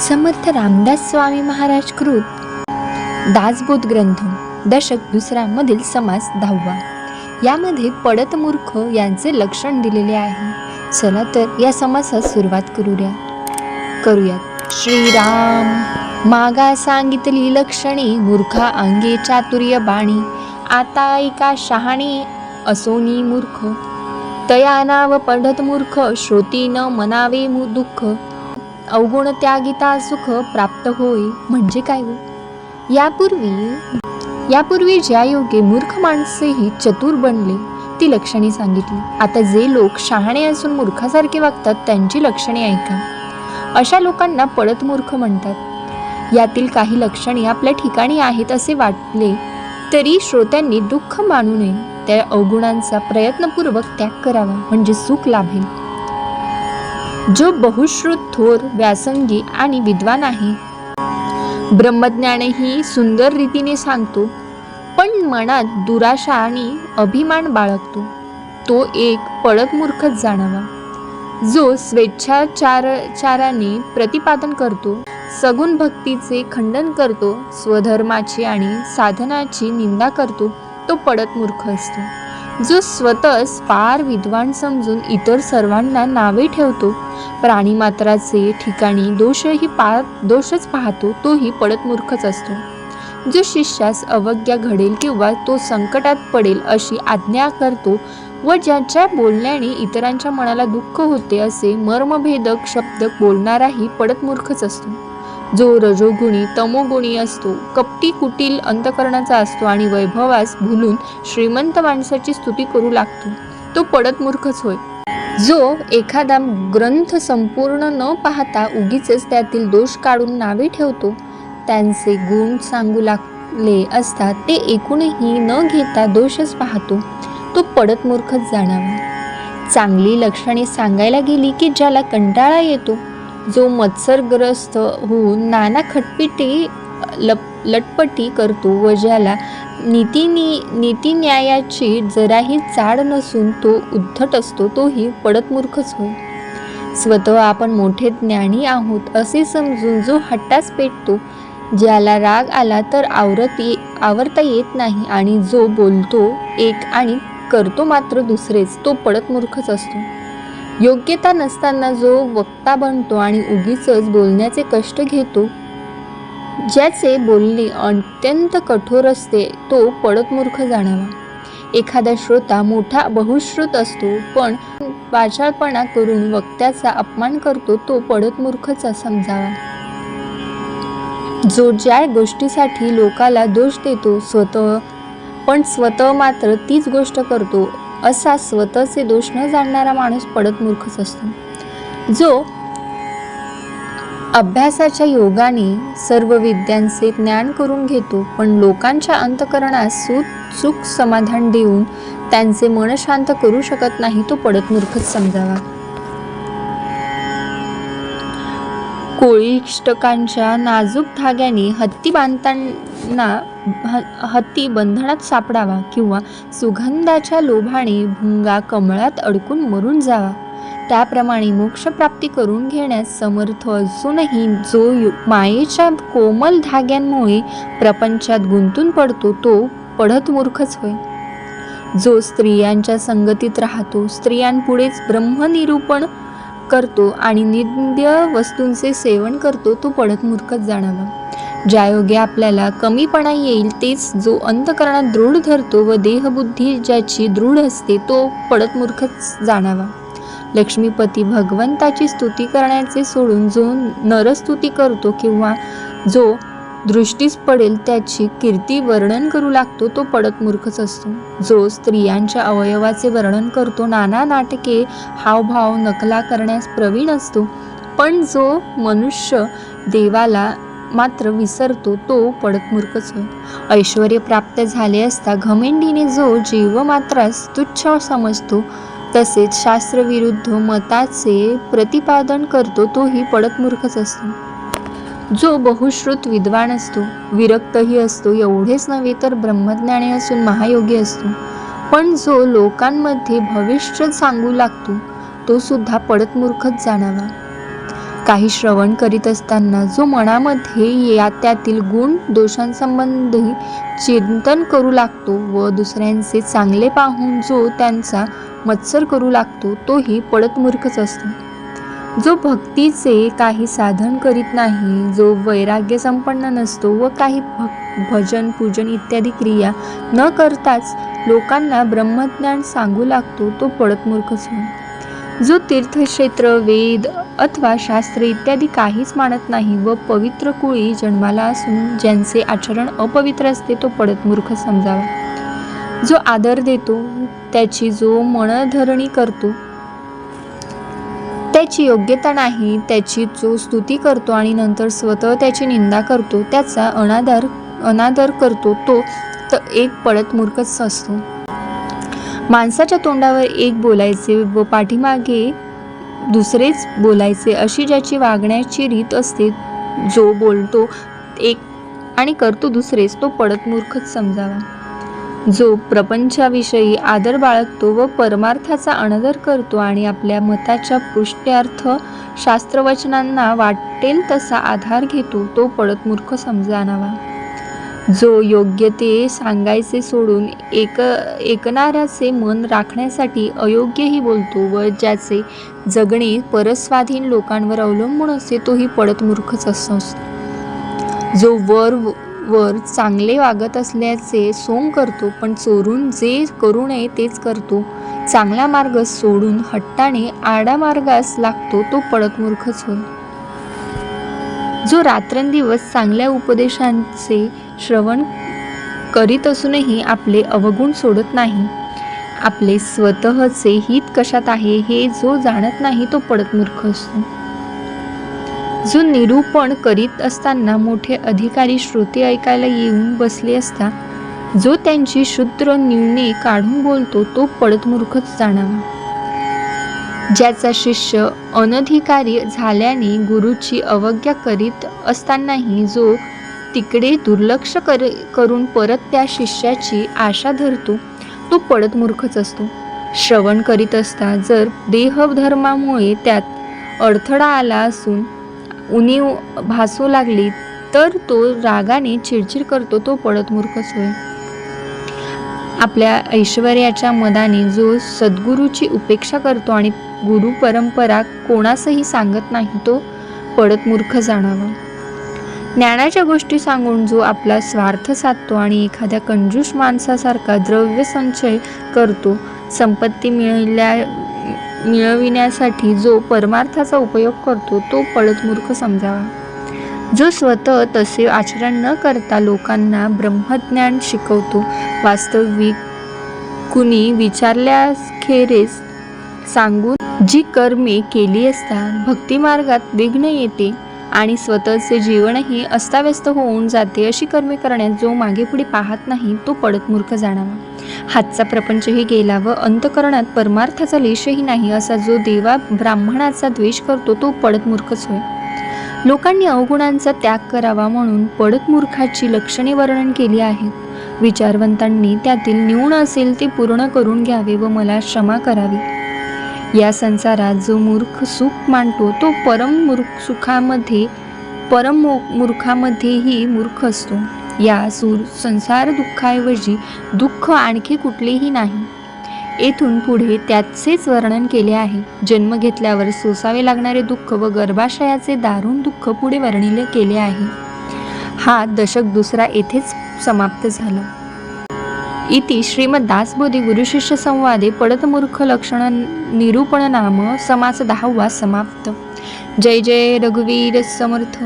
समर्थ रामदास स्वामी महाराज कृत दासबोध ग्रंथ दशक दुसरा मधील समास 10वा. यामध्ये पडत मूर्ख यांचे लक्षण दिलेले आहे. चला तर या समासास सुरुवात करूयात. श्रीराम मागा सांगितली लक्षणी, मूर्खा अंगे चातुर्य बाणी. आता ऐका शहाणी असोनी मूर्ख, तया नाव पडत मूर्ख. श्रोती न मनावे दुःख, अवगुण त्यागिता सुख प्राप्त होय. म्हणजे काय हो? यापूर्वी ज्या योगे मूर्ख माणसेही चतुर बनले ती लक्षणे सांगितली. आता जे लोक शहाणे असून मूर्खासारखे वागतात त्यांची लक्षणे ऐका. अशा लोकांना पडत मूर्ख म्हणतात. यातील काही लक्षणे आपल्या ठिकाणी आहेत असे वाटले तरी श्रोत्यांनी दुःख मानू नये. त्या अवगुणांचा प्रयत्नपूर्वक त्याग करावा, म्हणजे सुख लाभेल. जो बहुश्रुत, थोर, व्यासंगी आणि विद्वान आहे, ब्रह्मज्ञानही सुंदर रीतीने सांगतो, पण मनात दुराशा आणि अभिमान बाळगतो, तो एक पडत मूर्खच जाणावा. जो स्वेच्छाचाराने प्रतिपादन करतो, सगुण भक्तीचे खंडन करतो, स्वधर्माची आणि साधनाची निंदा करतो, तो पडत मूर्ख असतो. जो स्वतःस फार विद्वान समजून इतर सर्वांना नावे ठेवतो, प्राणीमात्राचे ठिकाणी दोषच पाहतो, तोही पडत मूर्खच असतो. जो शिष्यास अवज्ञा घडेल किंवा तो संकटात पडेल अशी आज्ञा करतो व ज्याच्या बोलण्याने इतरांच्या मनाला दुःख होते असे मर्मभेदक शब्द बोलणाराही पडत मूर्खच असतो. जो रजोगुणी, तमोगुणी असतो, कपटी, कुटील अंतकरणाचा असतो आणि वैभवास भुलून श्रीमंत माणसाची स्तुती करू लागतो, तो पडत मूर्खच होय. जो एखादा ग्रंथ संपूर्ण न पाहता उगीचच त्यातील दोष काढून नावे ठेवतो, त्यांचे गुण सांगू लागले असता ते ऐकूनही न घेता दोषच पाहतो, तो पडत मूर्खच जाणावा. चांगली लक्षणे सांगायला गेली की ज्याला कंटाळा येतो, जो मत्सरग्रस्त होऊन नाना खटपिटी लटपटी करतो व ज्याला नीती न्यायाची जराही चाड नसून तो उद्धट असतो, तोही पडत मूर्खच होय. स्वतः आपण मोठे ज्ञानी आहोत असे समजून जो हट्टास पेटतो, ज्याला राग आला तर आवरता येत नाही आणि जो बोलतो एक आणि करतो मात्र दुसरेच, तो पडत मूर्खच असतो. योग्यता नसताना जो वक्ता बनतो आणि उगीचच बोलण्याचे कष्ट घेतो, ज्याचे बोलणे अत्यंत कठोर असते, तो पडत मूर्ख जाणावा. एखादा श्रोता मोठा बहुश्रुत असतो पण वाचाळपणा करून वक्त्याचा अपमान करतो, तो पडत मूर्खच समजावा. जो ज्या गोष्टीसाठी लोकाला दोष देतो स्वतः मात्र तीच गोष्ट करतो, असा स्वतःचे दोष न जाणणारा माणूस पडत मूर्खच असतो. जो अभ्यासाच्या योगाने सर्व विद्यांचे ज्ञान करून घेतो पण लोकांच्या अंतःकरणास सुख समाधान देऊन त्यांचे मन शांत करू शकत नाही, तो पडत मूर्खच समजावा. कोळिष्टकांच्या नाजूक धाग्याने हत्ती बंधनात सापडावा किंवा सुगंधाच्या लोभाने भुंगा कमळात अडकून मरून जावा, त्याप्रमाणे मोक्षप्राप्ती करून घेण्यास समर्थ असूनही जो मायेच्या कोमल धाग्यांमुळे प्रपंचात गुंतून पडतो, तो पडत मूर्खच होय. जो स्त्रियांच्या संगतीत राहतो, स्त्रियांपुढेच ब्रह्मनिरूपण करतो आणि निंद्य वस्तूंचे सेवन करतो, तो पडत मूर्खच जाणावा. ज्यायोगे आपल्याला कमीपणा येईल तेच जो अंतःकरणात दृढ धरतो व देहबुद्धी ज्याची दृढ असते, तो पडत मूर्खच जाणावा. लक्ष्मीपती भगवंताची स्तुती करण्याचे सोडून जो नरस्तुती करतो किंवा जो दृष्टीस पडेल त्याची कीर्ती वर्णन करू लागतो, तो पडत मूर्खच असतो. जो स्त्रियांच्या अवयवाचे वर्णन करतो, नाना नाटके हावभाव नकला करण्यास प्रवीण असतो, पण जो मनुष्य देवाला मात्र विसरतो, तो पडत मूर्खच होय. ऐश्वर्य प्राप्त झाले असता घमेंडीने जो जीवमात्रास तुच्छ समजतो, तसेच शास्त्रविरुद्ध मताचे प्रतिपादन करतो, तोही पडत मूर्खच असतो. जो बहुश्रुत विद्वान असतो, विरक्तही असतो, एवढेच नव्हे तर ब्रह्मज्ञानी असून महायोगी असतो, पण जो लोकांमध्ये भविष्य सांगू लागतो, तो सुद्धा पडत मूर्खच जाणावा. काही श्रवण करीत असताना जो मनामध्ये त्यातील गुण दोषांसंबंधी चिंतन करू लागतो व दुसऱ्यांचे चांगले पाहून जो त्यांचा मत्सर करू लागतो तोही पडत मूर्खच असतो. जो भक्तीचे काही साधन करीत नाही, जो वैराग्य संपन्न नसतो व काही भजन पूजन इत्यादी क्रिया न करताच लोकांना ब्रह्मज्ञान सांगू लागतो तो पडत मूर्खच होय. जो तीर्थक्षेत्र वेद अथवा शास्त्र इत्यादी काहीच मानत नाही व पवित्र कुळी जन्माला असून ज्यांचे आचरण अपवित्र असते तो पडत मूर्ख समजावा. जो आदर देतो, त्याची जो मनधरणी करतो, त्याची योग्यता नाही, त्याची जो स्तुती करतो आणि नंतर स्वतः त्याची निंदा करतो, त्याचा अनादर करतो तो एक पडत मूर्खच असतो. माणसाच्या तोंडावर एक बोलायचे व पाठीमागे दुसरेच बोलायचे अशी ज्याची वागण्याची रीत असते, जो बोलतो एक आणि करतो दुसरेच, तो पडत मूर्खच समजावा. जो प्रपंचाविषयी आदर बाळगतो व परमार्थाचा अनादर करतो आणि आपल्या मताच्या पुष्ट्यार्थ शास्त्रवचनांना वाटेल तसा आधार घेतो तो पडत मूर्ख समजावा. जो योग्य ते सांगायचे सोडून ऐकणाऱ्याचे मन राखण्यासाठी अयोग्यही बोलतो व ज्याचे जगणे परस्वाधीन लोकांवर अवलंबून असते तोही पडत मूर्खच असतो. जो वर चांगले वागत असल्याचे सोंग करतो पण चोरून जे करू नये तेच करतो, चांगला मार्ग सोडून हट्टाने आडा मार्गास लागतो तो पडत मूर्खच होय. जो रात्रंदिवस चांगल्या उपदेशांचे श्रवण करीत असूनही आपले अवगुण सोडत नाही, आपले स्वतःचे हित कशात आहे हे जो जाणत नाही तो पडत मूर्ख असतो. जो निरूपण करीत असताना मोठे अधिकारी श्रोते ऐकायला येऊन बसले असता जो त्यांची क्षुद्र न्यूने काढून बोलतो तो पडत मूर्खच जाणावा. ज्याचा शिष्य अनधिकारी झाल्याने गुरुची अवज्ञा करीत असतानाही जो तिकडे दुर्लक्ष करून परत त्या शिष्याची आशा धरतो तो पडत मूर्खच असतो. श्रवण करीत असता जर देहधर्मामुळे त्यात अडथळा आला असून उणीव भासू लागली तर तो रागाने चिडचिड करतो तो पडत मूर्खच होय. आपल्या ऐश्वर्याच्या मदाने जो सद्गुरूची उपेक्षा करतो आणि गुरु परंपरा कोणासही सांगत नाही तो पडत मूर्ख जाणावा. ज्ञानाच्या गोष्टी सांगून जो आपला स्वार्थ साधतो आणि एखाद्या कंजूस माणसासारखा द्रव्य संचय करतो, संपत्ती मिळविण्यासाठी जो परमार्थाचा उपयोग करतो तो पडत मूर्ख समजावा. जो स्वतः तसे आचरण न करता लोकांना ब्रह्मज्ञान शिकवतो, वास्तविक कुणी विचारल्याखेरीज सांगून जी कर्मे केली असता भक्तिमार्गात विघ्न येते आणि स्वतःचे जीवनही अस्ताव्यस्त होऊन जाते अशी कर्मे करण्यास जो मागे पुढे पाहत नाही तो पडत मूर्ख जाणावा. हातचा प्रपंचही गेला व अंतःकरणात परमार्थाचा लेशही नाही असा जो देवा ब्राह्मणाचा द्वेष करतो तो पडत मूर्खच होय. लोकांनी अवगुणांचा त्याग करावा म्हणून पडत मूर्खाची लक्षणे वर्णन केली आहेत. विचारवंतांनी त्यातील न्यून असेल ते पूर्ण करून घ्यावे व मला क्षमा करावी. या संसारात जो मूर्ख सुख मानतो तो परम मूर्खामध्येही मूर्ख असतो. या संसार दुःखाऐवजी दुःख आणखी कुठलेही नाही. येथून पुढे त्याचेच वर्णन केले आहे. जन्म घेतल्यावर सोसावे लागणारे दुःख व गर्भाशयाचे दारुण दुःख पुढे वर्णिले केले आहे. हा दशक दुसरा येथेच समाप्त झाला. इति श्रीमद्दासबोधी गुरुशिष्य संवादे पडतमूर्ख लक्षण निरूपण नाम समास 10वा समाप्त. जय जय रघुवीर समर्थ.